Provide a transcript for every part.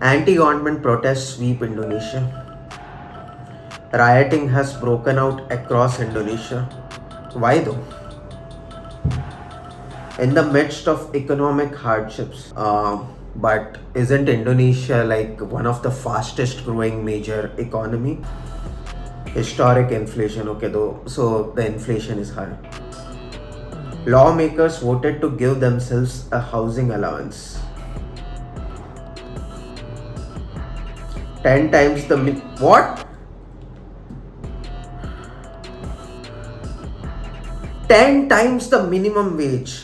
Anti-government protests sweep Indonesia. Rioting has broken out across Indonesia. Why though? In the midst of economic hardships. But isn't Indonesia like one of the fastest growing major economy? Historic inflation, okay though, so the inflation is high. Lawmakers voted to give themselves a housing allowance. 10 times the what? 10 times the minimum wage.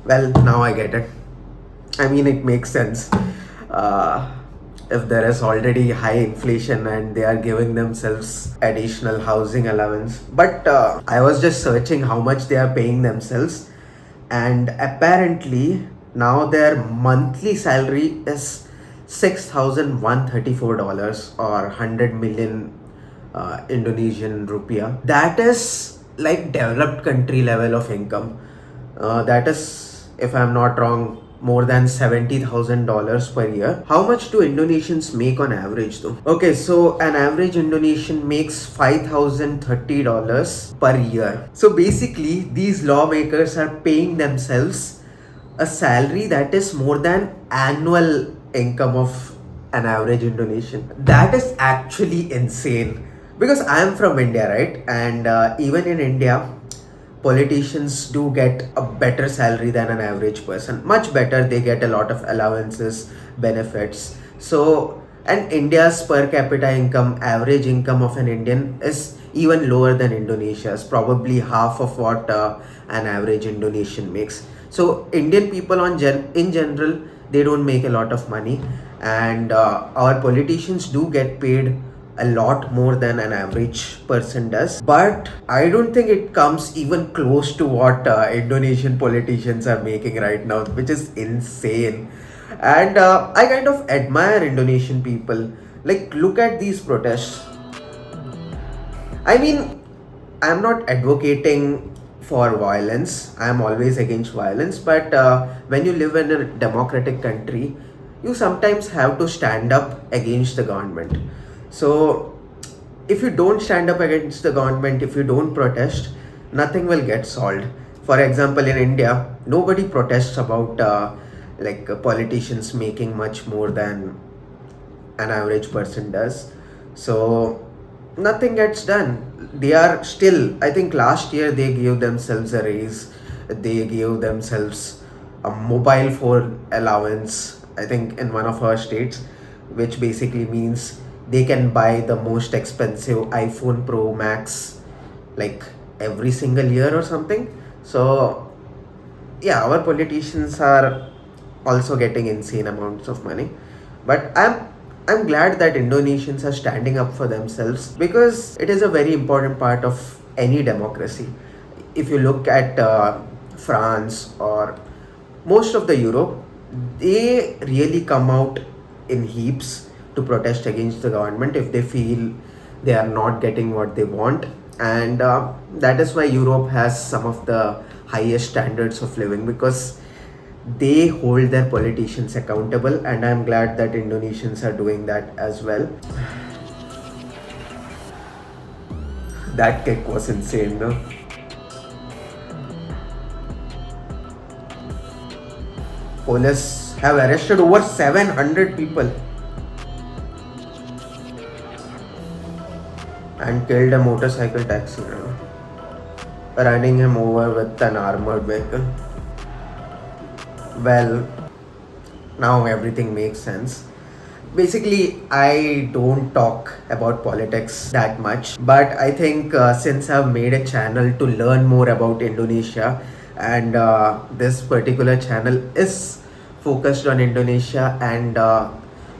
Well, now I get it. I mean, it makes sense. Uh, if there is already high inflation and they are giving themselves additional housing allowance. But I was just searching how much they are paying themselves, and apparently now their monthly salary is $6,134 or 100 million Indonesian rupiah. That is like developed country level of income. That is, if I'm not wrong, more than $70,000 per year. How much do Indonesians make on average though? Okay, so an average Indonesian makes $5,030 per year. So basically, these lawmakers are paying themselves a salary that is more than annual income of an average Indonesian. That is actually insane. Because I am from India, right? And even in India, politicians do get a better salary than an average person. Much better. They get a lot of allowances, benefits. So, and India's per capita income, average income of an Indian is even lower than Indonesia's, probably half of what an average Indonesian makes. So, Indian people in general, they don't make a lot of money, and our politicians do get paid a lot more than an average person does. But I don't think it comes even close to what Indonesian politicians are making right now, which is insane. And I kind of admire Indonesian people. Like, look at these protests. I mean, I'm not advocating for violence. I'm always against violence. But when you live in a democratic country, you sometimes have to stand up against the government. So, if you don't stand up against the government, if you don't protest, nothing will get solved. For example, in India, nobody protests about politicians making much more than an average person does. So nothing gets done. They are still, I think last year they gave themselves a raise, they gave themselves a mobile phone allowance, I think in one of our states, which basically means they can buy the most expensive iPhone Pro Max like every single year or something. So yeah, our politicians are also getting insane amounts of money. But I'm glad that Indonesians are standing up for themselves, because it is a very important part of any democracy. If you look at France or most of the Europe, they really come out in heaps to protest against the government if they feel they are not getting what they want. And that is why Europe has some of the highest standards of living, because they hold their politicians accountable, and I'm glad that Indonesians are doing that as well. That kick was insane, no? Police have arrested over 700 people and killed a motorcycle taxi driver, running him over with an armored vehicle. Well, now everything makes sense. Basically, I don't talk about politics that much, but I think since I've made a channel to learn more about Indonesia, and this particular channel is focused on Indonesia, and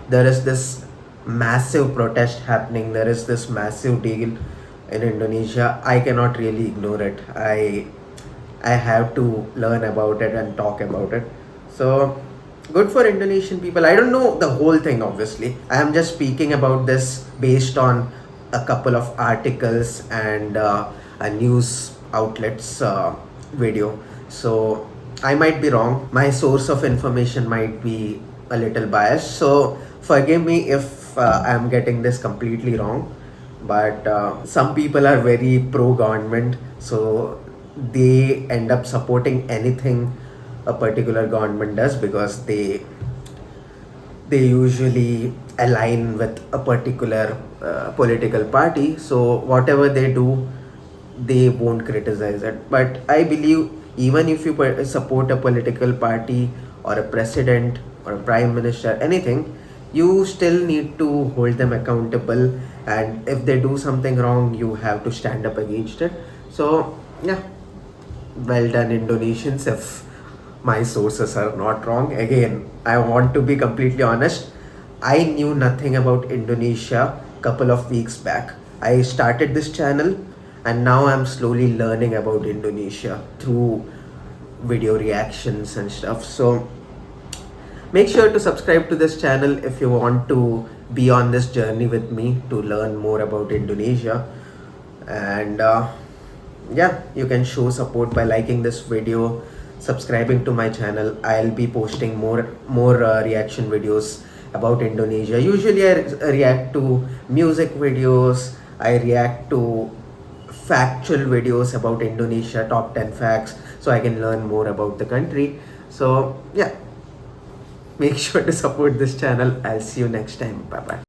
there is this massive protest happening, there is this massive deal in Indonesia. I cannot really ignore it. I have to learn about it and talk about it. So good for Indonesian people. I don't know the whole thing, obviously. I am just speaking about this based on a couple of articles and a news outlets video. So I might be wrong. My source of information might be a little biased. So forgive me if I'm getting this completely wrong. But some people are very pro government, so they end up supporting anything a particular government does because they usually align with a particular political party. So whatever they do, they won't criticize it. But I believe even if you support a political party or a president or a prime minister, anything, you still need to hold them accountable. And if they do something wrong, you have to stand up against it. So yeah, well done, Indonesians, if my sources are not wrong. Again, I want to be completely honest. I knew nothing about Indonesia couple of weeks back. I started this channel and now I'm slowly learning about Indonesia through video reactions and stuff. So make sure to subscribe to this channel if you want to be on this journey with me to learn more about Indonesia. And yeah, you can show support by liking this video, subscribing to my channel. I'll be posting more reaction videos about Indonesia. Usually I react to music videos, I react to factual videos about Indonesia, top 10 facts, so I can learn more about the country. So yeah, make sure to support this channel. I'll see you next time. Bye bye.